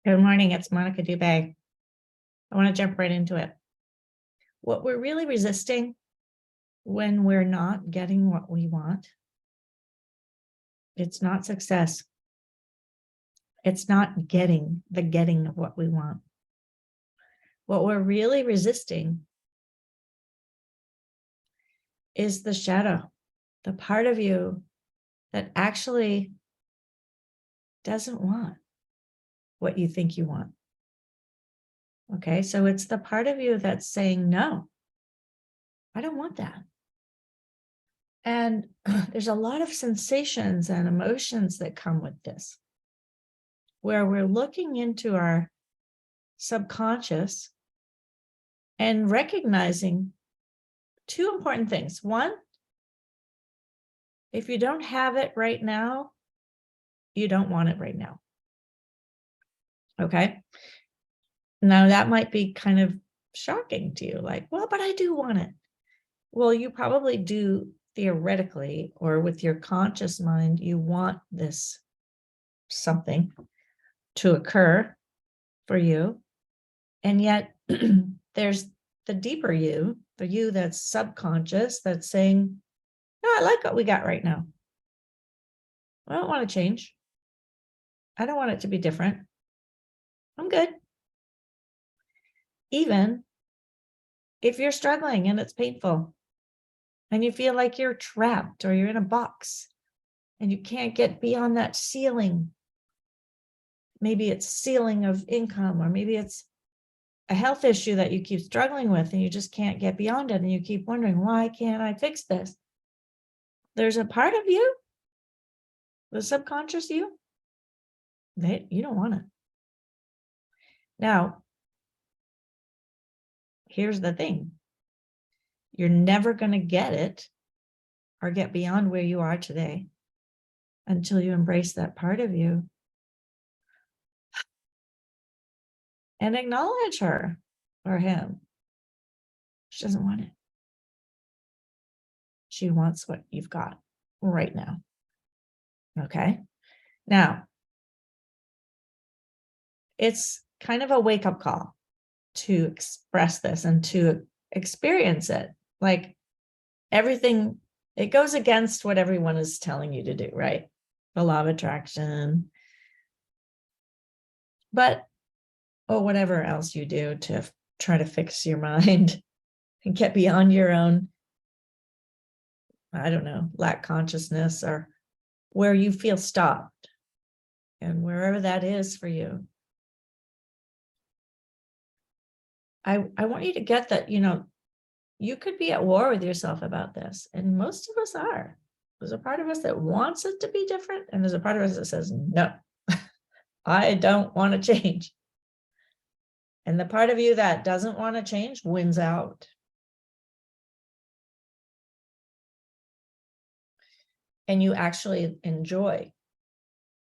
Good morning, it's Monica Dubay. I want to jump right into it. What we're really resisting when we're not getting what we want, it's not success. It's not getting of what we want. What we're really resisting is the shadow, the part of you that actually doesn't want what you think you want. Okay, so it's the part of you that's saying, no, I don't want that. And there's a lot of sensations and emotions that come with this, where we're looking into our subconscious and recognizing two important things. One, if you don't have it right now, you don't want it right now. Okay. Now that might be kind of shocking to you, like, well, but I do want it. Well, you probably do theoretically, or with your conscious mind, you want this something to occur for you. And yet there's the deeper you, the you that's subconscious, that's saying, no, I like what we got right now. I don't want to change. I don't want it to be different. I'm good. Even if you're struggling and it's painful and you feel like you're trapped or you're in a box and you can't get beyond that ceiling. Maybe it's ceiling of income, or maybe it's a health issue that you keep struggling with and you just can't get beyond it. And you keep wondering, why can't I fix this? There's a part of you, the subconscious you, that you don't want it. Now, here's the thing. You're never going to get it or get beyond where you are today until you embrace that part of you and acknowledge her or him. She doesn't want it. She wants what you've got right now. Okay. Now, it's kind of a wake-up call to express this and to experience it. Like everything, it goes against what everyone is telling you to do, right? The law of attraction. But, or whatever else you do to try to fix your mind and get beyond your own, I don't know, lack consciousness, or where you feel stopped, and wherever that is for you. I want you to get that, you could be at war with yourself about this. And most of us are. There's a part of us that wants it to be different. And there's a part of us that says, no, I don't want to change. And the part of you that doesn't want to change wins out. And you actually enjoy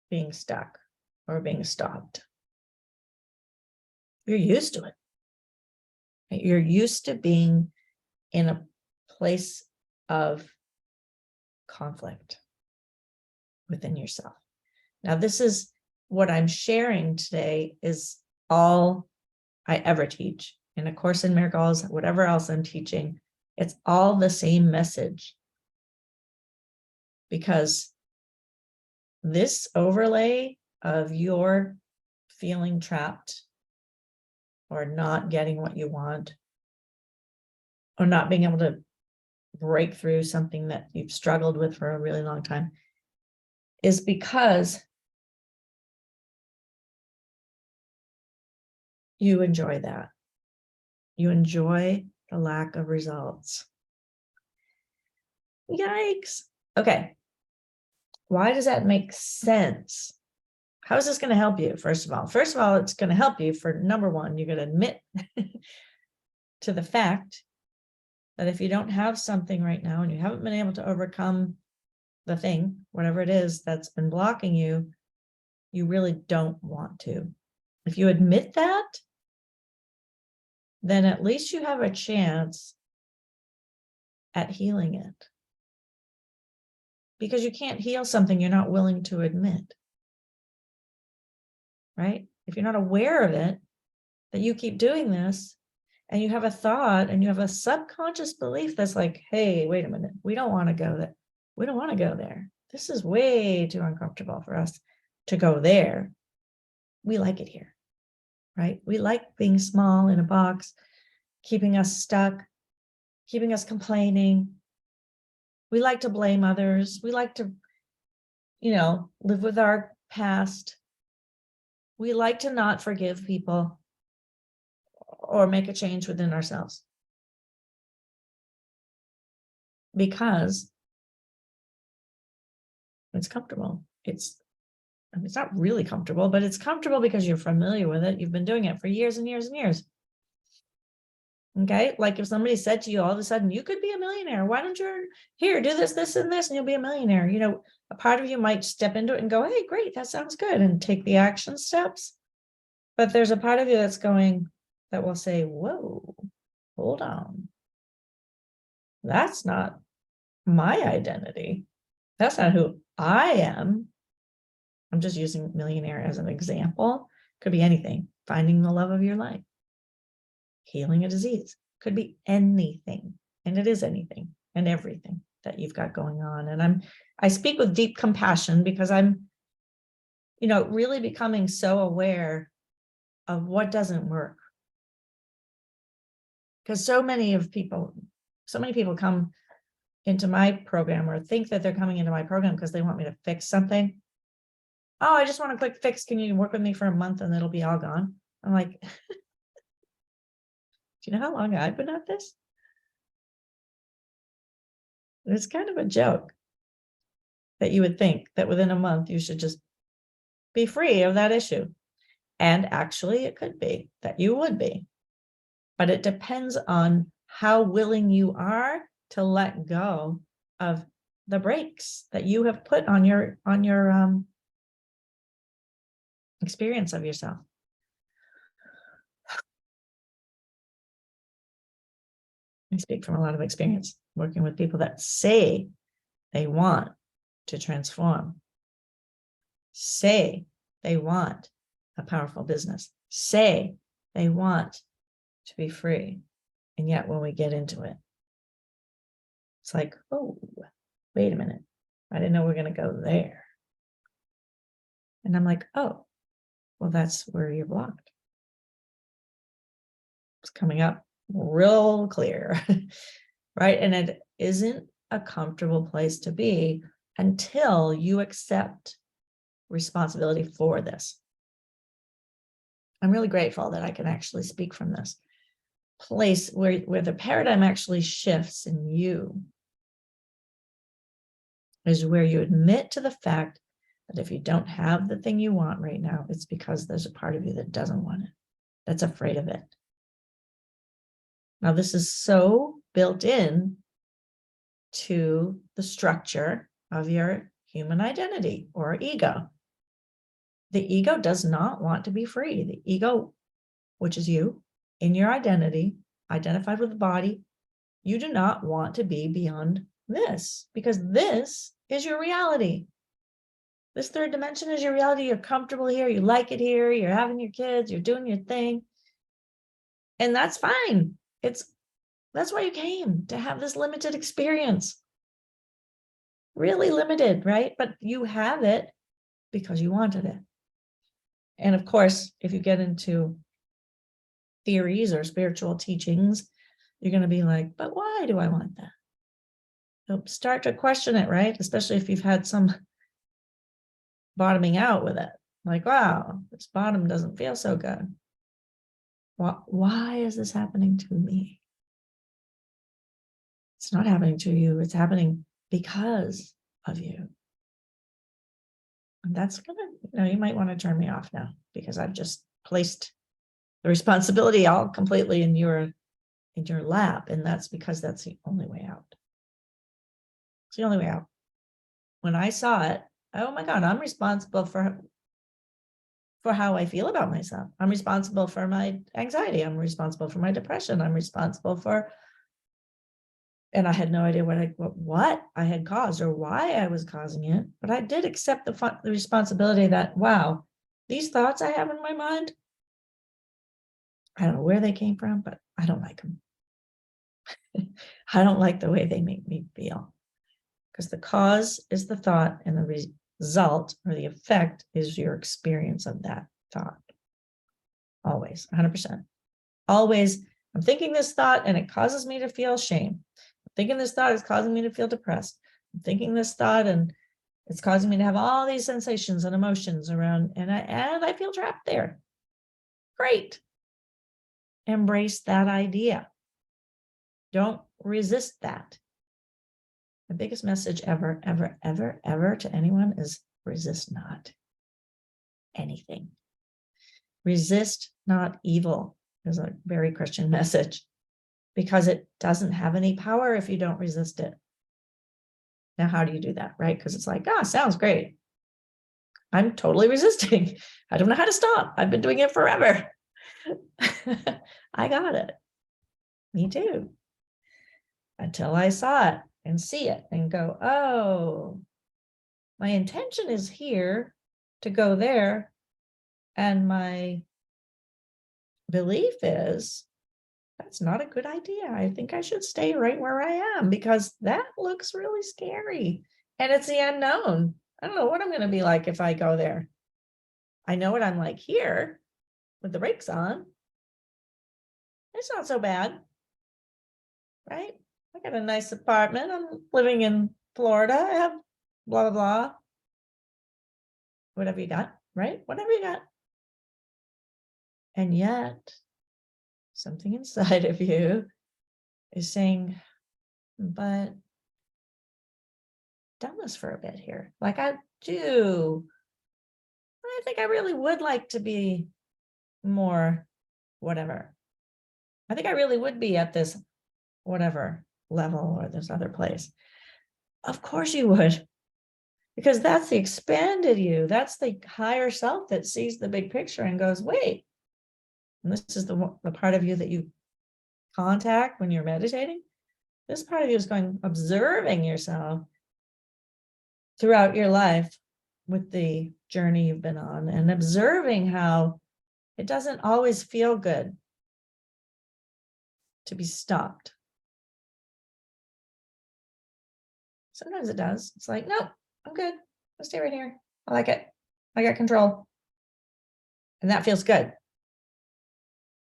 being stuck or being stopped. You're used to it. You're used to being in a place of conflict within yourself. Now, this is what I'm sharing today is all I ever teach in A Course in Miracles, whatever else I'm teaching. It's all the same message, because this overlay of your feeling trapped or not getting what you want, or not being able to break through something that you've struggled with for a really long time, is because you enjoy that. You enjoy the lack of results. Yikes. Okay. Why does that make sense? How is this going to help you? First of all, it's going to help you for number one, you're going to admit to the fact that if you don't have something right now and you haven't been able to overcome the thing, whatever it is that's been blocking you, you really don't want to. If you admit that, then at least you have a chance at healing it. Because you can't heal something you're not willing to admit. Right? if you're not aware of it, that you keep doing this, and you have a thought and you have a subconscious belief that's like, hey, wait a minute, we don't want to go there. We don't want to go there. This is way too uncomfortable for us to go there. We like it here, right? We like being small in a box, keeping us stuck, keeping us complaining. We like to blame others. We like to, live with our past. We like to not forgive people or make a change within ourselves, because it's comfortable. It's not really comfortable, but it's comfortable because you're familiar with it. You've been doing it for years and years and years. Okay. Like if somebody said to you all of a sudden, you could be a millionaire. Why don't you do this, this, and this, and you'll be a millionaire. A part of you might step into it and go, hey, great, that sounds good, and take the action steps. But there's a part of you that will say, whoa, hold on. That's not my identity. That's not who I am. I'm just using millionaire as an example. Could be anything. Finding the love of your life. Healing a disease. Could be anything. And it is anything and everything that you've got going on. And I speak with deep compassion because I'm, really becoming so aware of what doesn't work. Because so many people come into my program or think that they're coming into my program because they want me to fix something. Oh, I just want a quick fix. Can you work with me for a month and it'll be all gone? I'm like, do you know how long I've been at this? It's kind of a joke that you would think that within a month you should just be free of that issue. And actually it could be that you would be, but it depends on how willing you are to let go of the brakes that you have put on your experience of yourself. I speak from a lot of experience working with people that say they want to transform, say they want a powerful business, say they want to be free. And yet when we get into it, it's like, oh, wait a minute. I didn't know we we're going to go there. And I'm like, oh, well, that's where you're blocked. It's coming up real clear, right? And it isn't a comfortable place to be until you accept responsibility for this. I'm really grateful that I can actually speak from this place where the paradigm actually shifts in you, is where you admit to the fact that if you don't have the thing you want right now, it's because there's a part of you that doesn't want it, that's afraid of it. Now, this is so built in to the structure of your human identity or ego. The ego does not want to be free. The ego, which is you, in your identity, identified with the body, you do not want to be beyond this, because this is your reality. This third dimension is your reality. You're comfortable here. You like it here. You're having your kids. You're doing your thing. And that's fine. That's why you came, to have this limited experience. Really limited, right? But you have it because you wanted it. And of course, if you get into theories or spiritual teachings, you're going to be like, but why do I want that? So start to question it, right? Especially if you've had some bottoming out with it. Like, wow, this bottom doesn't feel so good. Why is this happening to me? It's not happening to you. It's happening because of you. And that's gonna, you might want to turn me off now, because I've just placed the responsibility all completely in your lap. And that's because that's the only way out. It's the only way out. When I saw it, oh my God, I'm responsible for how I feel about myself. I'm responsible for my anxiety. I'm responsible for my depression. I'm responsible for, and I had no idea what I had caused or why I was causing it. But I did accept the responsibility that, wow, these thoughts I have in my mind, I don't know where they came from, but I don't like them. I don't like the way they make me feel, because the cause is the thought and the result or the effect is your experience of that thought. Always, 100%. Always, I'm thinking this thought and it causes me to feel shame. I'm thinking this thought is causing me to feel depressed. I'm thinking this thought and it's causing me to have all these sensations and emotions around, and I feel trapped there. Great. Embrace that idea. Don't resist that. The biggest message ever, ever, ever, ever to anyone is resist not anything. Resist not evil is a very Christian message, because it doesn't have any power if you don't resist it. Now, how do you do that, right? Because it's like, sounds great. I'm totally resisting. I don't know how to stop. I've been doing it forever. I got it. Me too. Until I saw it and see it and go, oh, my intention is here to go there. And my belief is that's not a good idea. I think I should stay right where I am, because that looks really scary. And it's the unknown. I don't know what I'm going to be like if I go there. I know what I'm like here with the brakes on. It's not so bad, right? I got a nice apartment. I'm living in Florida. I have blah, blah, blah. Whatever you got, right? Whatever you got. And yet, something inside of you is saying, but done this for a bit here. Like I do. I think I really would like to be more whatever. I think I really would be at this whatever level or this other place. Of course you would, because that's the expanded you. That's the higher self that sees the big picture and goes, wait, and this is the part of you that you contact when you're meditating. This part of you is going, observing yourself throughout your life with the journey you've been on, and observing how it doesn't always feel good to be stopped. Sometimes it does. It's like, no, I'm good. I'll stay right here. I like it. I got control. And that feels good.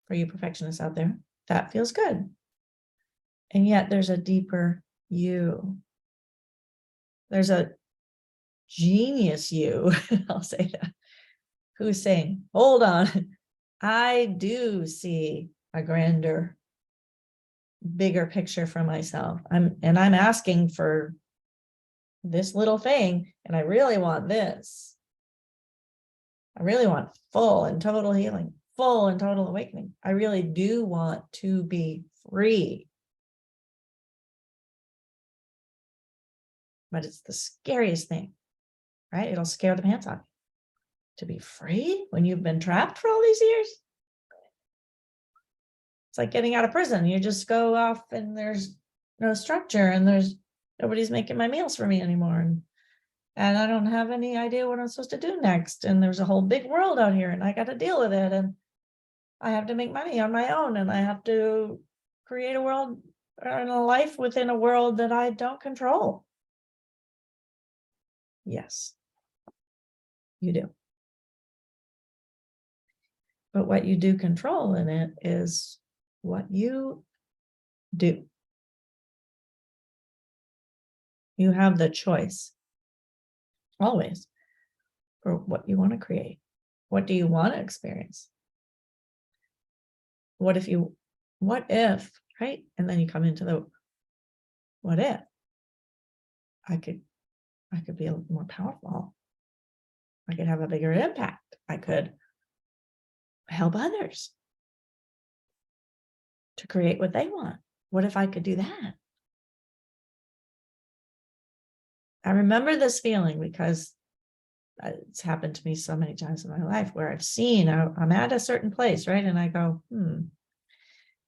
For you perfectionists out there, that feels good. And yet there's a deeper you. There's a genius you, I'll say that, who's saying, hold on, I do see a grander, bigger picture for myself. I'm asking for this little thing, and I really want this. I really want full and total healing, full and total awakening. I really do want to be free. But it's the scariest thing, right? It'll scare the pants off you. To be free when you've been trapped for all these years. It's like getting out of prison. You just go off and there's no structure and there's nobody's making my meals for me anymore. And I don't have any idea what I'm supposed to do next. And there's a whole big world out here and I got to deal with it. And I have to make money on my own. And I have to create a world and a life within a world that I don't control. Yes, you do. But what you do control in it is what you do. You have the choice always for what you want to create. What do you want to experience? What if, right? And then you come into the what if I could be a little more powerful. I could have a bigger impact. I could help others to create what they want. What if I could do that? I remember this feeling because it's happened to me so many times in my life where I've seen I'm at a certain place, right? And I go,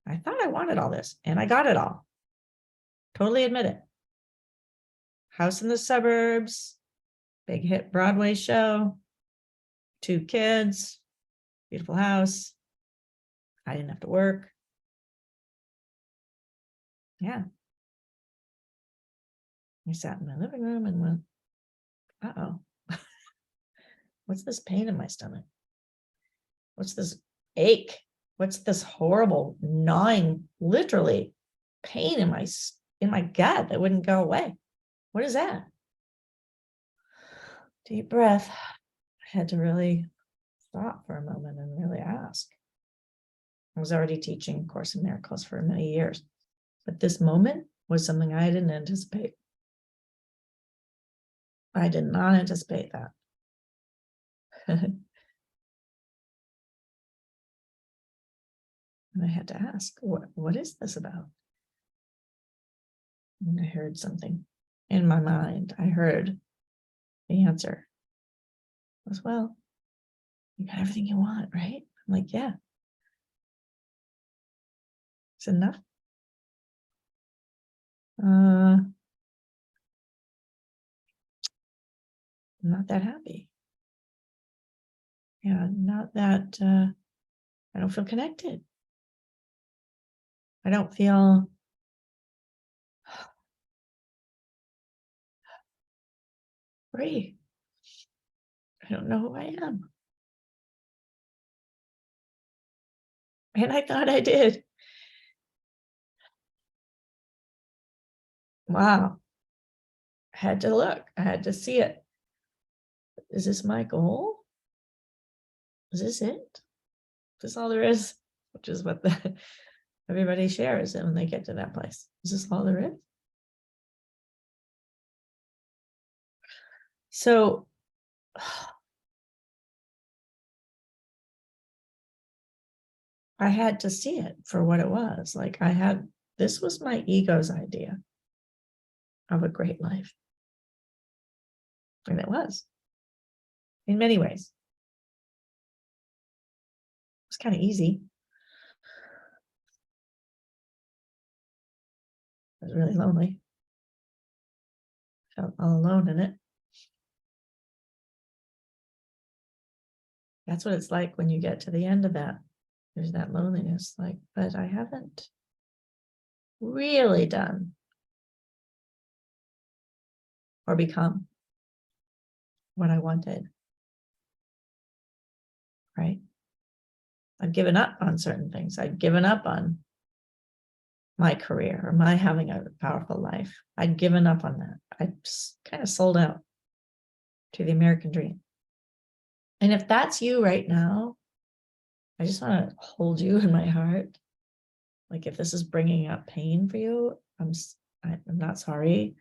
I thought I wanted all this and I got it all. Totally admit it. House in the suburbs, big hit Broadway show, 2 kids, beautiful house. I didn't have to work. Yeah. I sat in my living room and went, uh-oh, what's this pain in my stomach? What's this ache? What's this horrible gnawing, literally pain in my gut that wouldn't go away? What is that? Deep breath. I had to really stop for a moment and really ask. I was already teaching Course in Miracles for many years, but this moment was something I didn't anticipate. I did not anticipate that. And I had to ask, what is this about? And I heard something in my mind. I heard the answer was, well, you got everything you want, right? I'm like, yeah. It's enough. I'm not that happy. Yeah, not that I don't feel connected. I don't feel free. I don't know who I am. And I thought I did. Wow. I had to look. I had to see it. Is this my goal? Is this it? Is this all there is? Which is what everybody shares when they get to that place. Is this all there is? So I had to see it for what it was. Like this was my ego's idea of a great life. And it was, in many ways. It was kind of easy. I was really lonely. Felt all alone in it. That's what it's like when you get to the end of that. There's that loneliness, like, but I haven't really done or become what I wanted, right? I've given up on certain things. I've given up on my career or my having a powerful life. I'd given up on that. I just kind of sold out to the American dream. And if that's you right now, I just want to hold you in my heart. Like if this is bringing up pain for you, I'm not sorry,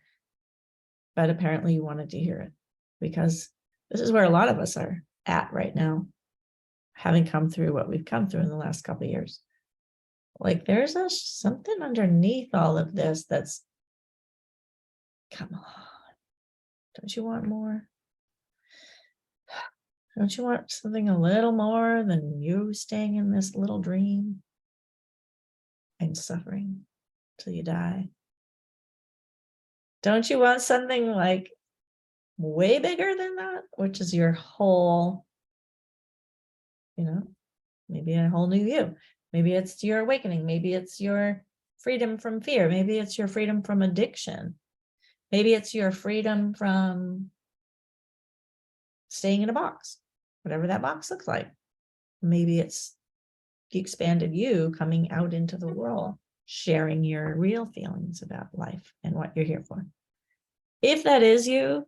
but apparently you wanted to hear it because this is where a lot of us are at right now, having come through what we've come through in the last couple of years. Like there's something underneath all of this that's, come on, don't you want more? Don't you want something a little more than you staying in this little dream and suffering till you die? Don't you want something like way bigger than that, which is your whole, maybe a whole new you? Maybe it's your awakening. Maybe it's your freedom from fear. Maybe it's your freedom from addiction. Maybe it's your freedom from staying in a box, whatever that box looks like. Maybe it's the expanded you coming out into the world, sharing your real feelings about life and what you're here for. If that is you,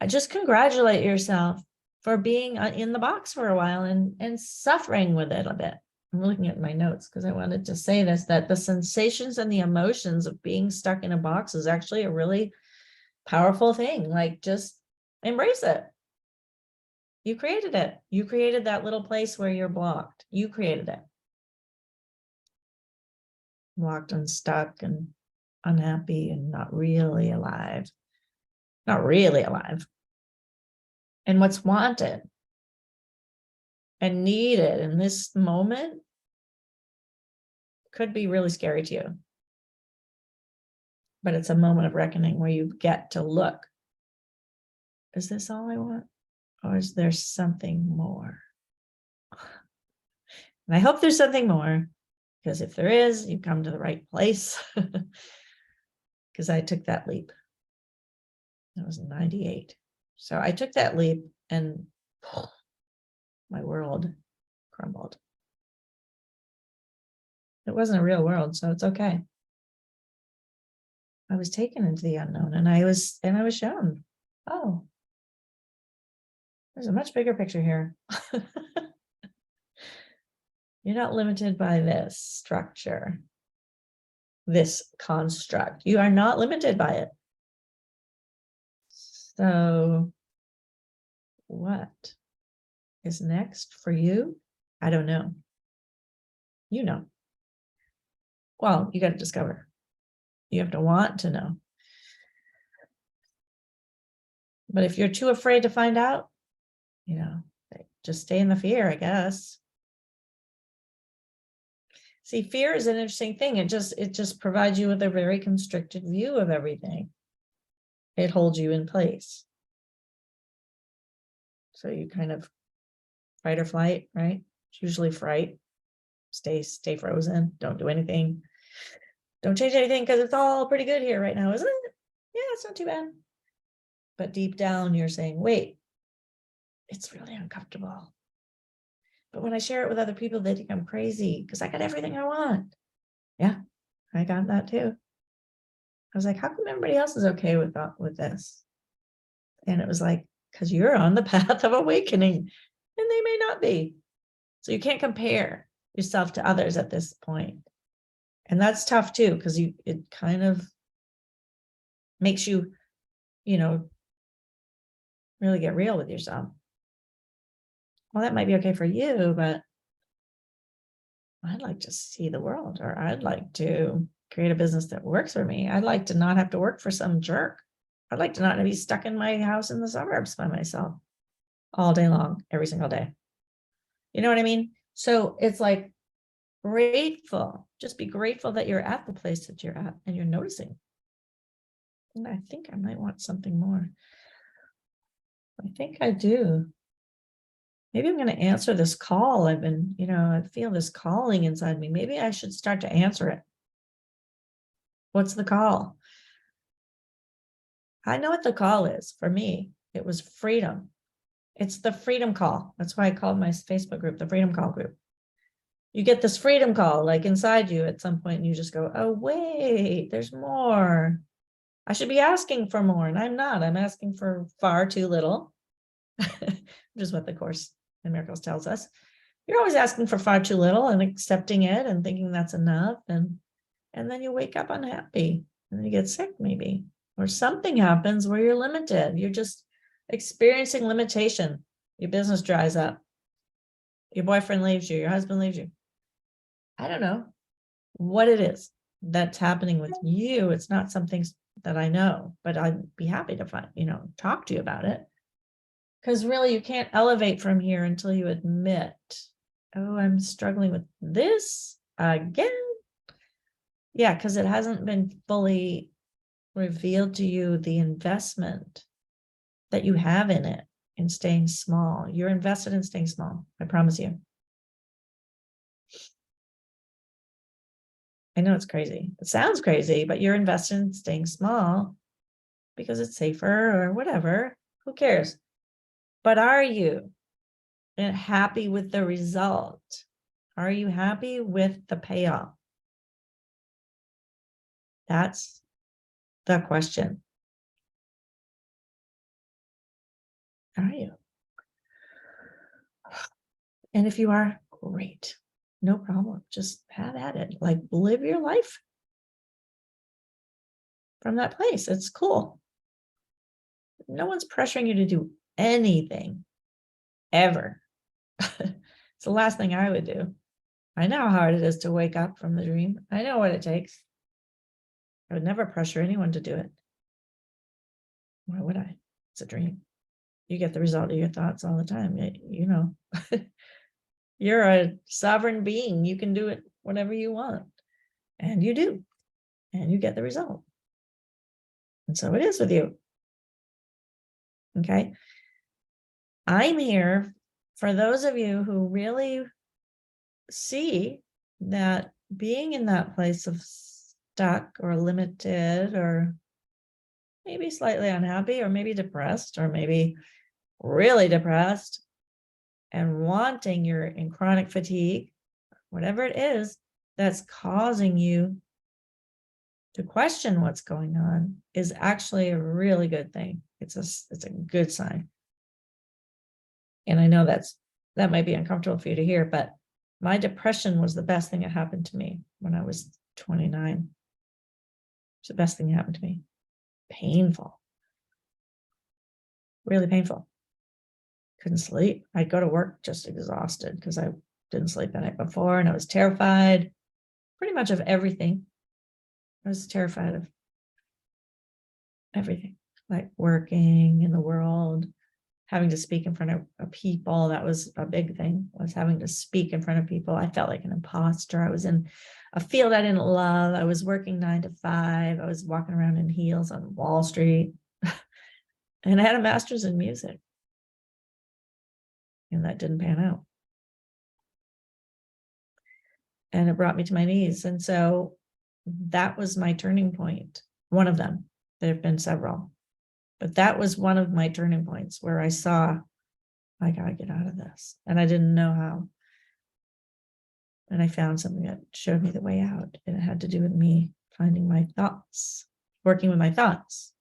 I just congratulate yourself for being in the box for a while and suffering with it a bit. I'm looking at my notes because I wanted to say this, that the sensations and the emotions of being stuck in a box is actually a really powerful thing. Like just embrace it. You created it. You created that little place where you're blocked. You created it. Blocked and stuck and unhappy and not really alive. Not really alive. And what's wanted and needed in this moment could be really scary to you. But it's a moment of reckoning where you get to look. Is this all I want? Or is there something more? And I hope there's something more, because if there is, you've come to the right place. Because I took that leap. That was in 98. So I took that leap and my world crumbled. It wasn't a real world, so it's okay. I was taken into the unknown, and I was shown, oh, there's a much bigger picture here. You're not limited by this structure, this construct. You are not limited by it. So what is next for you? I don't know. You know. Well, you got to discover. You have to want to know. But if you're too afraid to find out, just stay in the fear, I guess. See, fear is an interesting thing. It just provides you with a very constricted view of everything. It holds you in place. So you kind of fight or flight, right? It's usually fright. Stay frozen. Don't do anything. Don't change anything because it's all pretty good here right now, isn't it? Yeah, it's not too bad. But deep down, you're saying, wait, it's really uncomfortable. But when I share it with other people, they think I'm crazy because I got everything I want. Yeah, I got that too. I was like, how come everybody else is okay with this? And it was like, because you're on the path of awakening and they may not be. So you can't compare yourself to others at this point. And that's tough too, because it kind of makes you, really get real with yourself. Well, that might be okay for you, but I'd like to see the world, or I'd like to create a business that works for me. I'd like to not have to work for some jerk. I'd like to not be stuck in my house in the suburbs by myself all day long, every single day. You know what I mean? So it's like grateful. Just be grateful that you're at the place that you're at and you're noticing. And I think I might want something more. I think I do. Maybe I'm going to answer this call. I've been, I feel this calling inside me. Maybe I should start to answer it. What's the call? I know what the call is. For me, it was freedom. It's the freedom call. That's why I called my Facebook group the Freedom Call group. You get this freedom call like inside you at some point, and you just go, oh, wait, there's more. I should be asking for more, and I'm not. I'm asking for far too little, which is what the Course in Miracles tells us. You're always asking for far too little and accepting it and thinking that's enough. And then you wake up unhappy and then you get sick maybe, or something happens where you're limited. You're just experiencing limitation. Your business dries up. Your boyfriend leaves you. Your husband leaves you. I don't know what it is that's happening with you. It's not something that I know, but I'd be happy to talk to you about it. Because really, you can't elevate from here until you admit, oh, I'm struggling with this again. Yeah, because it hasn't been fully revealed to you the investment that you have in it, in staying small. You're invested in staying small, I promise you. I know it's crazy. It sounds crazy, but you're invested in staying small because it's safer or whatever. Who cares? But are you happy with the result? Are you happy with the payoff? That's the question. Are you? And if you are, great. No problem. Just have at it. Like, live your life from that place. It's cool. No one's pressuring you to do anything ever. It's the last thing I would do. I know how hard it is to wake up from the dream. I know what it takes. I would never pressure anyone to do it. Why would I? It's a dream. You get the result of your thoughts all the time. You're a sovereign being. You can do it whatever you want. And you do. And you get the result. And so it is with you. Okay. I'm here for those of you who really see that being in that place of stuck or limited or maybe slightly unhappy or maybe depressed or maybe really depressed and wanting, you're in chronic fatigue, whatever it is that's causing you to question what's going on, is actually a really good thing. It's a good sign. And I know that might be uncomfortable for you to hear, but my depression was the best thing that happened to me when I was 29. It's the best thing that happened to me. Painful. Really painful. Couldn't sleep. I'd go to work just exhausted because I didn't sleep the night before, and I was terrified pretty much of everything. I was terrified of everything, like working in the world, having to speak in front of people. That was a big thing, was having to speak in front of people. I felt like an imposter. I was in a field I didn't love. I was working 9 to 5. I was walking around in heels on Wall Street. And I had a master's in music. And that didn't pan out. And it brought me to my knees. And so that was my turning point. One of them. There have been several. But that was one of my turning points where I saw, I got to get out of this. And I didn't know how. And I found something that showed me the way out. And it had to do with me finding my thoughts, working with my thoughts,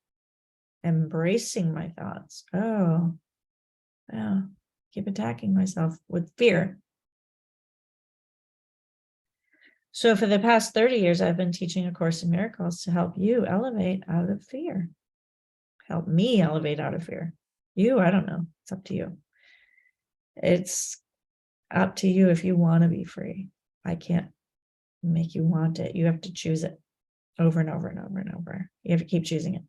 embracing my thoughts. Oh, yeah. Keep attacking myself with fear. So for the past 30 years, I've been teaching A Course in Miracles to help you elevate out of fear. Help me elevate out of fear. You, I don't know. It's up to you. It's up to you if you want to be free. I can't make you want it. You have to choose it over and over and over and over. You have to keep choosing it.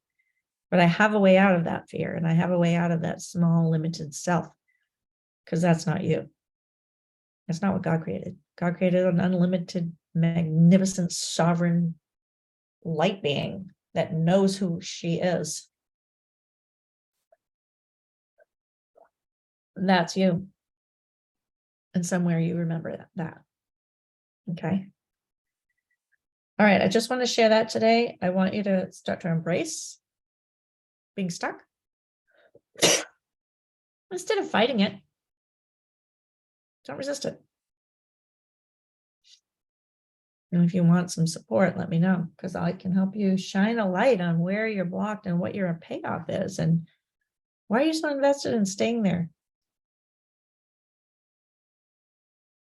But I have a way out of that fear, and I have a way out of that small, limited self, because that's not you. That's not what God created. God created an unlimited, magnificent, sovereign light being that knows who she is. And that's you. And somewhere you remember that. Okay. All right. I just want to share that today. I want you to start to embrace being stuck instead of fighting it. Don't resist it. And if you want some support, let me know, because I can help you shine a light on where you're blocked and what your payoff is and why are you so invested in staying there.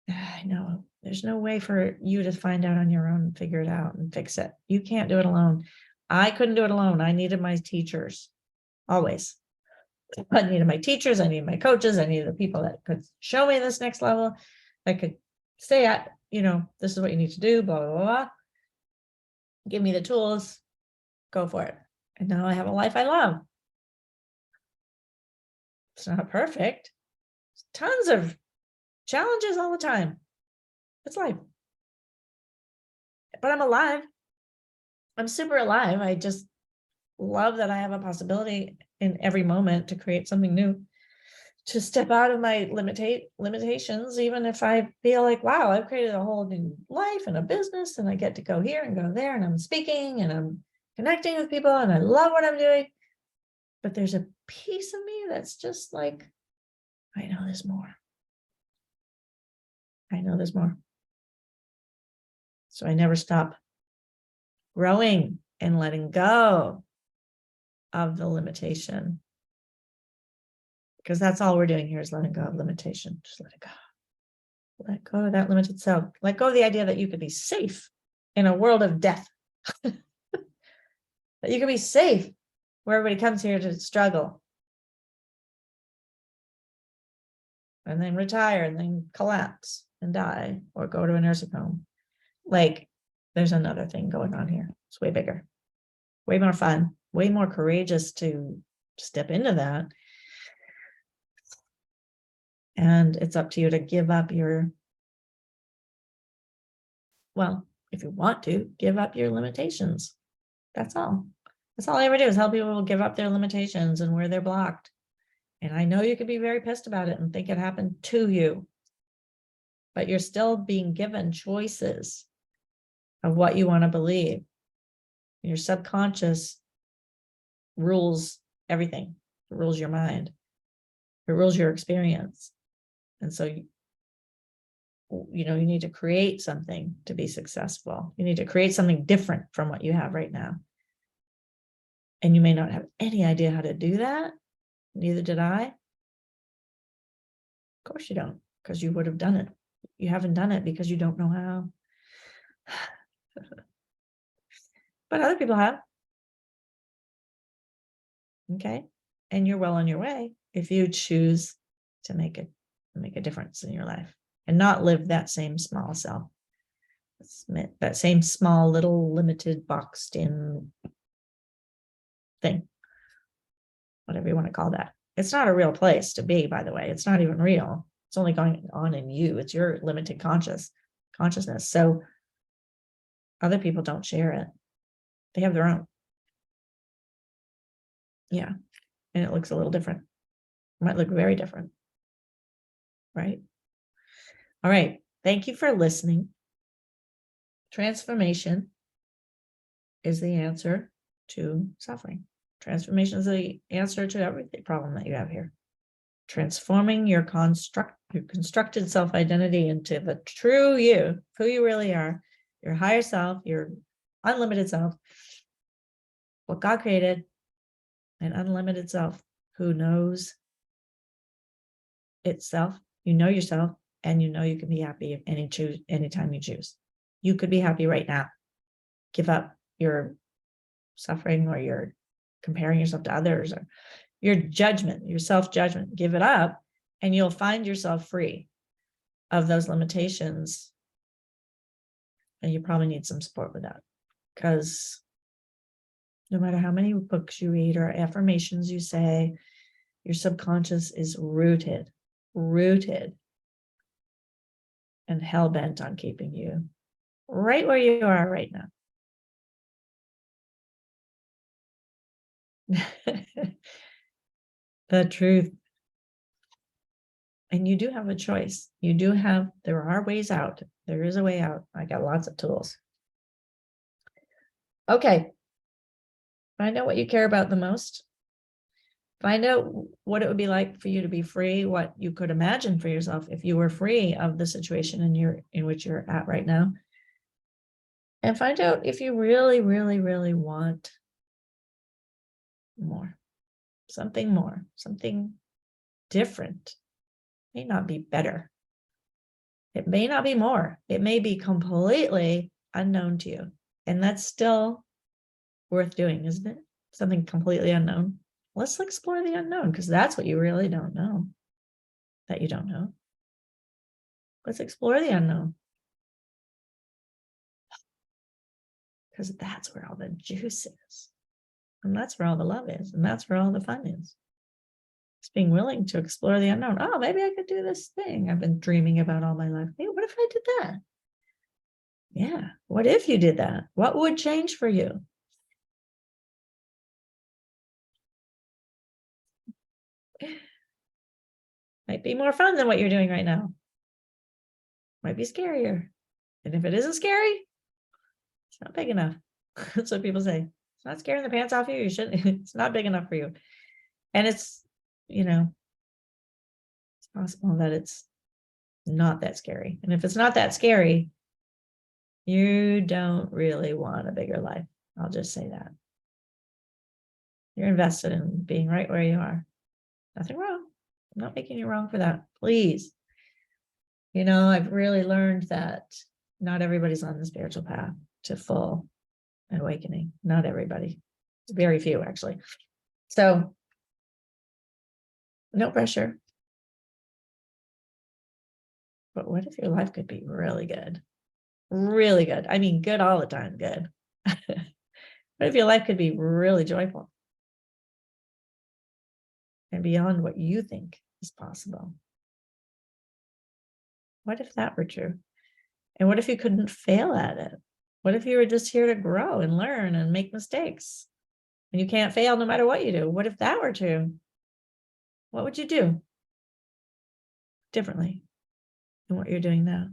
I know there's no way for you to find out on your own and figure it out and fix it. You can't do it alone. I couldn't do it alone. I needed my teachers, always. I needed my teachers. I needed my coaches. I needed the people that could show me this next level, that could say, this is what you need to do, blah, blah, blah. Give me the tools, go for it. And now I have a life I love. It's not perfect. Tons of challenges all the time. It's life. But I'm alive. I'm super alive. I just love that I have a possibility in every moment to create something new, to step out of my limitations, even if I feel like, wow, I've created a whole new life and a business, and I get to go here and go there, and I'm speaking and I'm connecting with people, and I love what I'm doing. But there's a piece of me that's just like, I know there's more. I know there's more. So I never stop growing and letting go of the limitation, because that's all we're doing here is letting go of limitation. Just let it go. Let go of that limited self. Let go of the idea that you could be safe in a world of death. That you could be safe where everybody comes here to struggle and then retire and then collapse and die or go to a nursing home. Like, there's another thing going on here. It's way bigger, way more fun, way more courageous to step into that. And it's up to you to give up your, well, if you want to, give up your limitations. That's all. That's all I ever do is help people give up their limitations and where they're blocked. And I know you could be very pissed about it and think it happened to you, but you're still being given choices of what you want to believe. Your subconscious rules everything. It rules your mind. It rules your experience. And so, you need to create something to be successful. You need to create something different from what you have right now. And you may not have any idea how to do that. Neither did I. Of course you don't, because you would have done it. You haven't done it because you don't know how. But other people have. Okay. And you're well on your way if you choose to make a difference in your life and not live that same small self, that same small little limited boxed in thing, whatever you want to call that. It's not a real place to be, by the way. It's not even real. It's only going on in you. It's your limited consciousness. So other people don't share it. They have their own. Yeah. And it looks a little different. It might look very different. Right? All right. Thank you for listening. Transformation is the answer to suffering. Transformation is the answer to every problem that you have here. Transforming your constructed self-identity into the true you, who you really are, your higher self, your unlimited self, what God created, an unlimited self who knows itself. You know yourself, and you know you can be happy anytime you choose. You could be happy right now. Give up your suffering or your comparing yourself to others or your judgment, your self-judgment. Give it up, and you'll find yourself free of those limitations. And you probably need some support with that, because no matter how many books you read or affirmations you say, your subconscious is rooted and hell-bent on keeping you right where you are right now. The truth. And you do have a choice. There are ways out. There is a way out. I got lots of tools. Okay. Find out what you care about the most. Find out what it would be like for you to be free, what you could imagine for yourself if you were free of the situation in which you're at right now. And find out if you really, really, really want more, something different. It may not be better. It may not be more. It may be completely unknown to you. And that's still worth doing, isn't it? Something completely unknown. Let's explore the unknown, because that's what you really don't know, that you don't know. Let's explore the unknown, because that's where all the juice is. And that's where all the love is. And that's where all the fun is. It's being willing to explore the unknown. Oh, maybe I could do this thing I've been dreaming about all my life. Hey, what if I did that? Yeah. What if you did that? What would change for you? Might be more fun than what you're doing right now. Might be scarier. And if it isn't scary, it's not big enough. That's what people say. It's not scaring the pants off you. You shouldn't. It's not big enough for you. And it's possible that it's not that scary. And if it's not that scary, you don't really want a bigger life. I'll just say that. You're invested in being right where you are. Nothing wrong. I'm not making you wrong for that. Please. I've really learned that not everybody's on the spiritual path to full awakening. Not everybody. Very few, actually. So, no pressure. But what if your life could be really good? Really good. I mean, good all the time. Good. What if your life could be really joyful and beyond what you think is possible? What if that were true? And what if you couldn't fail at it? What if you were just here to grow and learn and make mistakes? And you can't fail no matter what you do. What if that were true? What would you do differently than what you're doing now?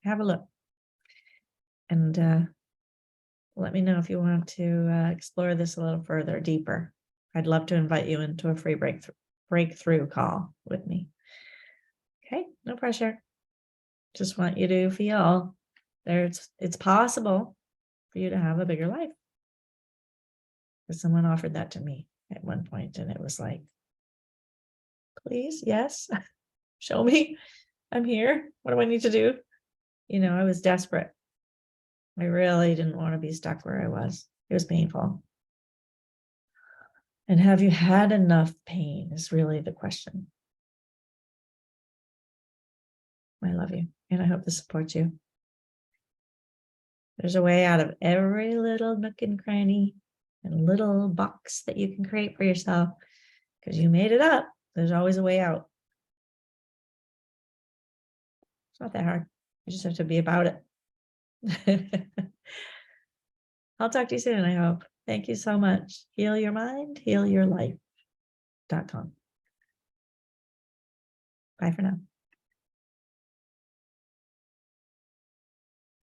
Have a look and let me know if you want to explore this a little further, deeper. I'd love to invite you into a free breakthrough call with me. Okay, no pressure. Just want you to feel it's possible for you to have a bigger life. Because someone offered that to me at one point, and it was like, please, yes, show me. I'm here. What do I need to do? I was desperate. I really didn't want to be stuck where I was. It was painful. And have you had enough pain is really the question. I love you, and I hope this supports you. There's a way out of every little nook and cranny and little box that you can create for yourself because you made it up. There's always a way out. It's not that hard. You just have to be about it. I'll talk to you soon, I hope. Thank you so much. Heal your mind, heal your life.com. Bye for now.